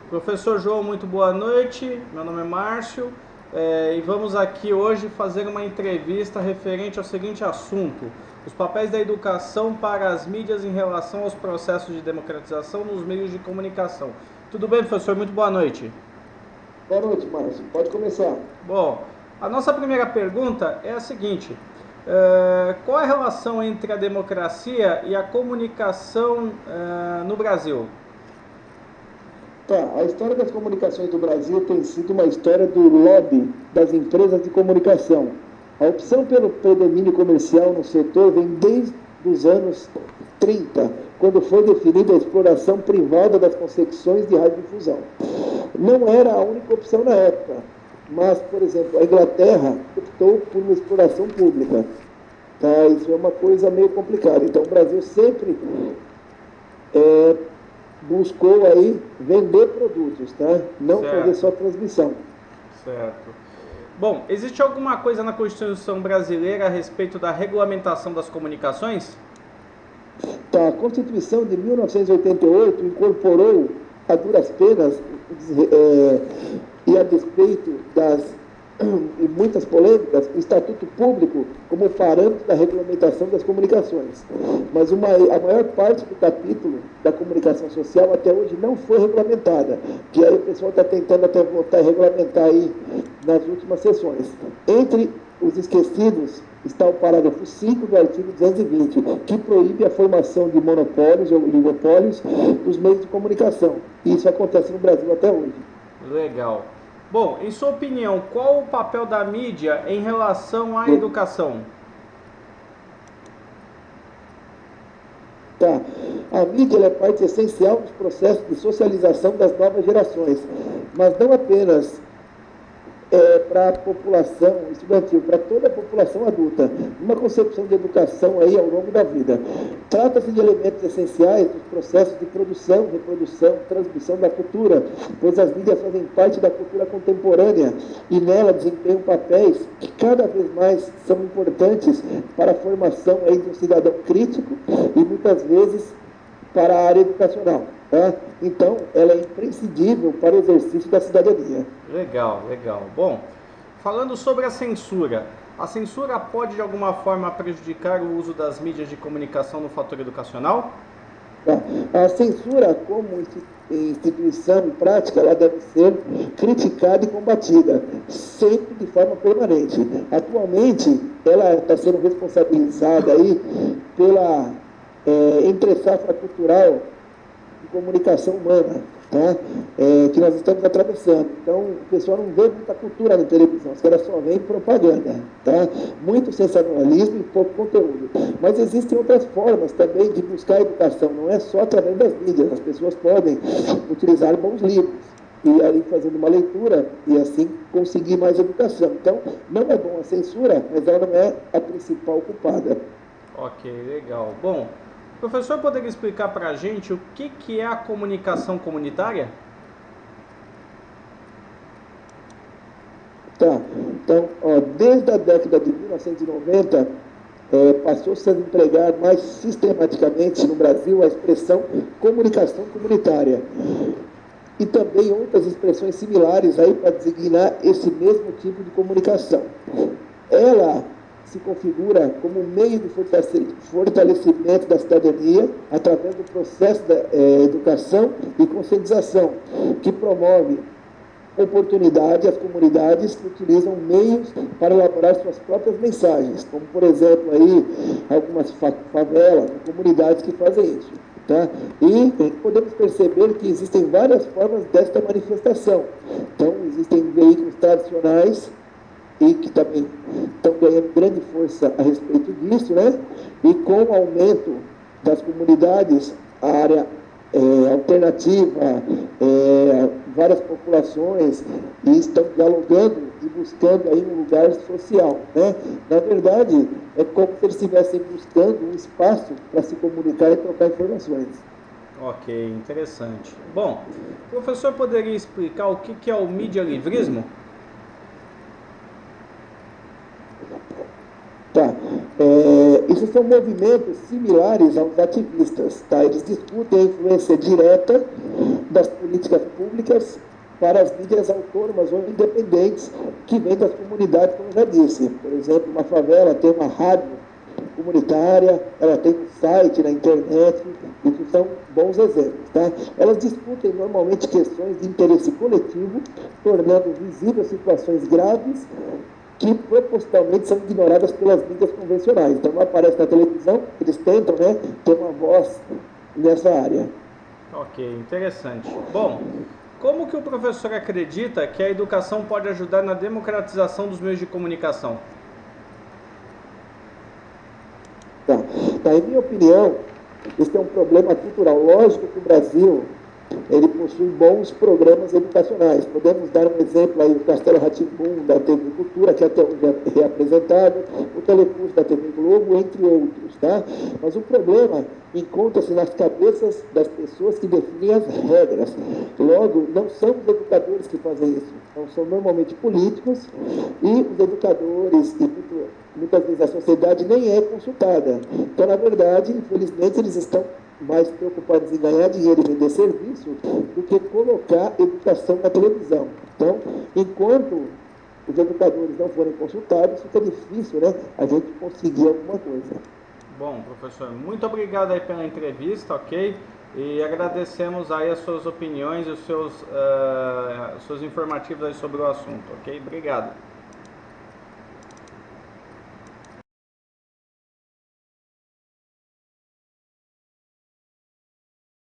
Professor João, muito boa noite. Meu nome é Márcio e vamos aqui hoje fazer uma entrevista referente ao seguinte assunto: os papéis da educação para as mídias em relação aos processos de democratização nos meios de comunicação. Tudo bem, professor? Muito boa noite. Boa noite, Márcio. Pode começar. Bom, a nossa primeira pergunta é a seguinte: qual é a relação entre a democracia e a comunicação no Brasil? Tá, a história das comunicações do Brasil tem sido uma história do lobby das empresas de comunicação. A opção pelo predomínio comercial no setor vem desde os anos 30, quando foi definida a exploração privada das concessões de radiodifusão. Não era a única opção na época, mas, por exemplo, a Inglaterra optou por uma exploração pública. Tá, isso é uma coisa meio complicada. Então, o Brasil sempre buscou aí vender produtos, tá? Não Certo. fazer só transmissão. Certo. Bom, existe alguma coisa na Constituição brasileira a respeito da regulamentação das comunicações? Tá, a Constituição de 1988 incorporou a duras penas e a despeito das e muitas polêmicas, o Estatuto Público como parâmetro da regulamentação das comunicações. Mas a maior parte do capítulo da comunicação social até hoje não foi regulamentada, que aí o pessoal está tentando até voltar a regulamentar aí nas últimas sessões. Entre os esquecidos está o parágrafo 5 do artigo 220, que proíbe a formação de monopólios ou oligopólios dos meios de comunicação. E isso acontece no Brasil até hoje. Legal. Bom, em sua opinião, qual o papel da mídia em relação à educação? Tá. A mídia é parte essencial dos processos de socialização das novas gerações, mas não apenas para a população estudantil, para toda a população adulta, uma concepção de educação aí ao longo da vida. Trata-se de elementos essenciais dos processos de produção, reprodução, transmissão da cultura, pois as mídias fazem parte da cultura contemporânea e nela desempenham papéis que cada vez mais são importantes para a formação aí de um cidadão crítico e muitas vezes para a área educacional. Tá? Então, ela é imprescindível para o exercício da cidadania. Legal, legal. Bom, falando sobre a censura pode de alguma forma prejudicar o uso das mídias de comunicação no fator educacional? Tá? A censura, como instituição e prática, ela deve ser criticada e combatida, sempre de forma permanente. Atualmente, ela está sendo responsabilizada aí pela entre-safra cultural de comunicação humana, tá? Que nós estamos atravessando. Então, o pessoal não vê muita cultura na televisão, os caras só veem propaganda, tá? Muito sensacionalismo e pouco conteúdo. Mas existem outras formas também de buscar educação, não é só através das mídias, as pessoas podem utilizar bons livros e aí fazendo uma leitura e assim conseguir mais educação. Então, não é bom a censura, mas ela não é a principal culpada. Ok, legal. Bom, o professor poderia explicar para a gente o que é a comunicação comunitária? Tá. Então, desde a década de 1990, passou-se a empregar mais sistematicamente no Brasil a expressão comunicação comunitária. E também outras expressões similares aí para designar esse mesmo tipo de comunicação. Ela se configura como meio de fortalecimento da cidadania através do processo da educação e conscientização, que promove oportunidade às comunidades que utilizam meios para elaborar suas próprias mensagens, como, por exemplo, aí, algumas favelas, comunidades que fazem isso. Tá? E podemos perceber que existem várias formas desta manifestação. Então, existem veículos tradicionais e que também estão ganhando grande força a respeito disso, né? E com o aumento das comunidades, a área alternativa, várias populações e estão dialogando e buscando aí um lugar social, né? Na verdade, é como se eles estivessem buscando um espaço para se comunicar e trocar informações. Ok, interessante. Bom, o professor poderia explicar o que é o medialivrismo? Tá. Esses são movimentos similares aos ativistas. Tá? Eles discutem a influência direta das políticas públicas para as mídias autônomas ou independentes que vêm das comunidades, como eu já disse. Por exemplo, uma favela tem uma rádio comunitária, ela tem um site na internet, isso são bons exemplos. Tá? Elas discutem normalmente questões de interesse coletivo, tornando visíveis situações graves que propositalmente são ignoradas pelas mídias convencionais. Então, não aparece na televisão, eles tentam, né, ter uma voz nessa área. Ok, interessante. Bom, como que o professor acredita que a educação pode ajudar na democratização dos meios de comunicação? Tá, em minha opinião, esse é um problema cultural. Lógico que o Brasil ele possui bons programas educacionais. Podemos dar um exemplo aí, o Castelo Rá-Tim-Bum da TV Cultura, que até hoje é apresentado, o Telecurso da TV Globo, entre outros. Tá? Mas o problema encontra-se nas cabeças das pessoas que definem as regras. Logo, não são os educadores que fazem isso, então, são normalmente políticos, e os educadores e muitas vezes a sociedade nem é consultada. Então, na verdade, infelizmente, eles estão mais preocupados em ganhar dinheiro e vender serviço do que colocar educação na televisão. Então, enquanto os educadores não forem consultados, fica difícil, né, a gente conseguir alguma coisa. Bom, professor, muito obrigado aí pela entrevista, ok? E agradecemos aí as suas opiniões e os seus informativos aí sobre o assunto, ok? Obrigado.